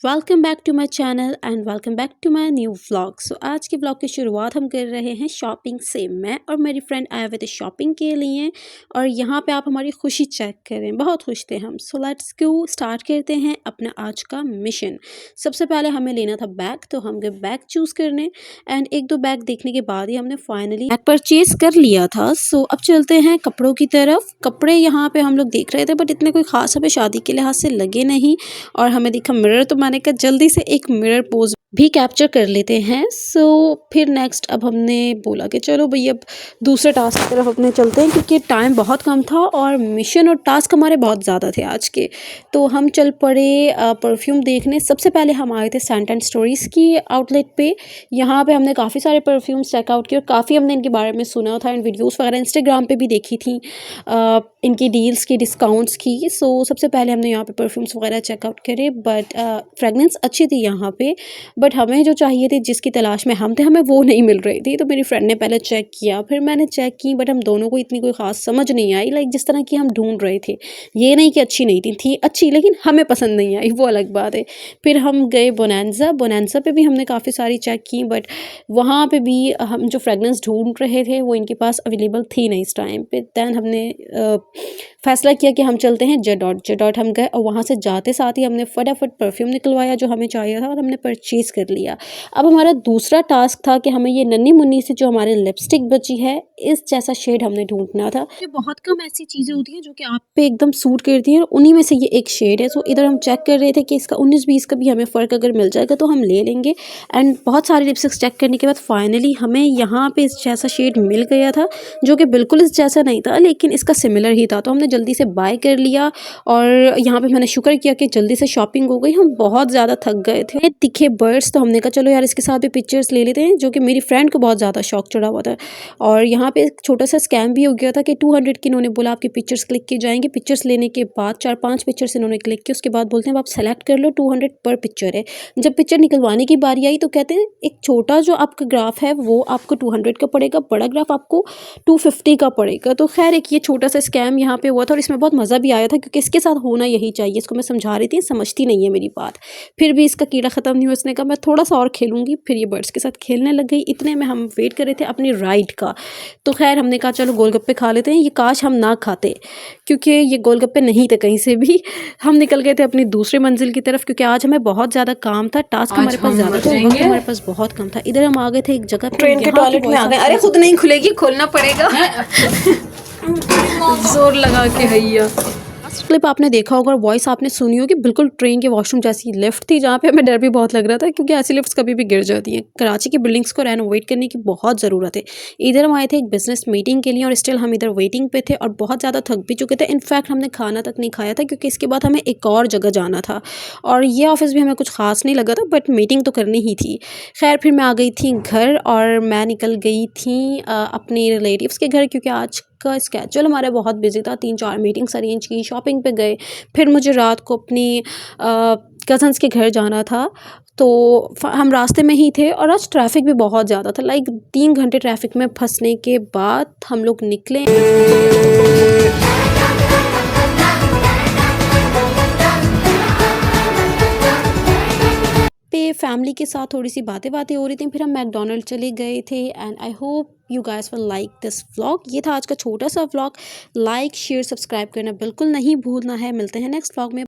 Welcome back to my channel and welcome back to my new vlog. So आज के vlog की शुरुआत हम कर रहे हैं शॉपिंग से। मैं और मेरी फ्रेंड आए हुए थे शॉपिंग के लिए और यहाँ पे आप हमारी खुशी चेक करें, बहुत खुश थे हम। सो लेट्स गो, स्टार्ट करते हैं अपना आज का मिशन। सबसे पहले हमें लेना था बैग, तो हम गए बैग चूज़ करने एंड एक दो बैग देखने के बाद ही हमने फाइनली बैग परचेज कर लिया था। सो अब चलते हैं कपड़ों की तरफ। कपड़े यहाँ पे हम लोग देख रहे थे बट इतने कोई खास हमें शादी के लिहाज से लगे नहीं और हमें दिखा मिरर, तो मैंने कहा जल्दी से एक मिरर पोज भी कैप्चर कर लेते हैं। सो फिर नेक्स्ट अब हमने बोला कि चलो भई अब दूसरे टास्क की तरफ अपने चलते हैं क्योंकि टाइम बहुत कम था और मिशन और टास्क हमारे बहुत ज़्यादा थे आज के। तो हम चल पड़े परफ्यूम देखने। सबसे पहले हम आए थे सेंट एंड स्टोरीज़ की आउटलेट पे। यहाँ पे हमने काफ़ी सारे परफ्यूम्स चेकआउट किए और काफ़ी हमने इनके बारे में सुना था एंड वीडियोज़ वगैरह इंस्टाग्राम पे भी देखी थी इनकी डील्स की, डिस्काउंट्स की। सो सबसे पहले हमने यहाँ पे परफ्यूम्स वगैरह चेकआउट करे बट फ्रेगनेंस अच्छी थी यहाँ पे, बट हमें जो चाहिए थी, जिसकी तलाश में हम थे, हमें वो नहीं मिल रही थी। तो मेरी फ्रेंड ने पहले चेक किया, फिर मैंने चेक की, बट हम दोनों को इतनी कोई ख़ास समझ नहीं आई, लाइक जिस तरह की हम ढूंढ रहे थे। ये नहीं कि अच्छी नहीं थी अच्छी, लेकिन हमें पसंद नहीं आई, वो अलग बात है। फिर हम गए बोनांजा पे भी हमने काफ़ी सारी चेक की बट वहाँ पे भी हम जो फ्रेगनेंस ढूंढ रहे थे वो इनके पास अवेलेबल थी नहीं इस टाइम पे। दैन हमने फैसला किया कि हम चलते हैं जेडॉट हम गए और वहाँ से जाते साथ ही हमने फटाफट परफ्यूम निकलवाया जो हमें चाहिए था और हमने परचेज़ कर लिया। अब हमारा दूसरा टास्क था कि हमें ये नन्ही मुन्नी से जो हमारे लिपस्टिक बची है, इस जैसा शेड हमने ढूंढना था। ये बहुत कम ऐसी चीज़ें होती हैं जो कि आप पे एकदम सूट करती हैं और उन्हीं में से ये एक शेड है। सो इधर हम चेक कर रहे थे कि इसका 19-20 का भी हमें फ़र्क अगर मिल जाएगा तो हम ले लेंगे। एंड बहुत सारी लिपस्टिक्स चेक करने के बाद फाइनली हमें यहाँ पे इस जैसा शेड मिल गया था जो कि बिल्कुल इस जैसा नहीं था लेकिन इसका सिमिलर ही था। तो हमने जल्दी से बाय कर लिया और यहाँ पे मैंने शुक्र किया कि जल्दी से शॉपिंग हो गई। हम बहुत ज़्यादा थक गए थे। दिखे बर्ड्स तो हमने कहा चलो यार इसके साथ भी पिक्चर्स ले लेते हैं, जो कि मेरी फ्रेंड को बहुत ज़्यादा शौक चढ़ा हुआ था। और यहाँ पे एक छोटा सा स्कैम भी हो गया था कि 200 की इन्होंने बोला आपके पिक्चर्स क्लिक किए जाएंगे। पिक्चर्स लेने के बाद 4-5 पिक्चर्स इन्होंने क्लिक किए, उसके बाद बोलते हैं आप सेलेक्ट कर लो, 200 पर पिक्चर है। जब पिक्चर निकलवाने की बारी आई तो कहते हैं एक छोटा जो आपका ग्राफ है वो आपको 200 का पड़ेगा, बड़ा ग्राफ आपको 250 का पड़ेगा। तो खैर एक ये छोटा सा स्कैम यहाँ पे हुआ था और इसमें बहुत मज़ा भी आया था क्योंकि इसके साथ होना यही चाहिए। इसको मैं समझा रही थी, समझती नहीं है मेरी बात, फिर भी इसका कीड़ा ख़त्म नहीं हुआ। इसने कहा मैं थोड़ा सा और खेलूँगी, फिर ये बर्ड्स के साथ खेलने लग गई। इतने में हम वेट कर रहे थे अपनी राइड का। तो खैर हमने कहा चलो गोलगप्पे खा लेते हैं। ये काश हम ना खाते क्योंकि ये गोलगप्पे नहीं थे कहीं से भी। हम निकल गए थे अपनी दूसरी मंजिल की तरफ क्योंकि आज हमें बहुत ज़्यादा काम था, टास्क हमारे पास ज़्यादा था, वक्त हमारे पास बहुत कम था। इधर हम आ गए थे एक जगह पे, ट्रेन के टॉयलेट में आ गए। अरे खुद नहीं खुलेगी, खोलना पड़ेगा। जोर लगा के हैया। क्लिप आपने देखा होगा और वॉइस आपने सुनी होगी, बिल्कुल ट्रेन के वॉशरूम जैसी लिफ्ट थी जहाँ पे हमें डर भी बहुत लग रहा था क्योंकि ऐसी लिफ्ट्स कभी भी गिर जाती हैं। कराची की बिल्डिंग्स को रेनोवेट करने की बहुत ज़रूरत है। इधर हम आए थे एक बिजनेस मीटिंग के लिए और स्टिल हम इधर वेटिंग पे थे और बहुत ज़्यादा थक भी चुके थे। इनफैक्ट हमने खाना तक नहीं खाया था क्योंकि इसके बाद हमें एक और जगह जाना था और ये ऑफिस भी हमें कुछ खास नहीं लगा था बट मीटिंग तो करनी ही थी। खैर फिर मैं आ गई थी घर और मैं निकल गई थी अपने रिलेटिव्स के घर क्योंकि आज का स्केड्यूल हमारा बहुत बिजी था। 3-4 मीटिंग्स अरेंज की, शॉपिंग पे गए, फिर मुझे रात को अपनी कज़न्स के घर जाना था। तो हम रास्ते में ही थे और आज ट्रैफिक भी बहुत ज़्यादा था, लाइक 3 घंटे ट्रैफिक में फंसने के बाद हम लोग निकले। पे फैमिली के साथ थोड़ी सी बातें हो रही थी। फिर हम मैकडोनल्ड चले गए थे and I hope you guys will like this vlog. ये था आज का छोटा सा व्लॉग। लाइक शेयर सब्सक्राइब करना बिल्कुल नहीं भूलना है। मिलते हैं नेक्स्ट व्लॉग में।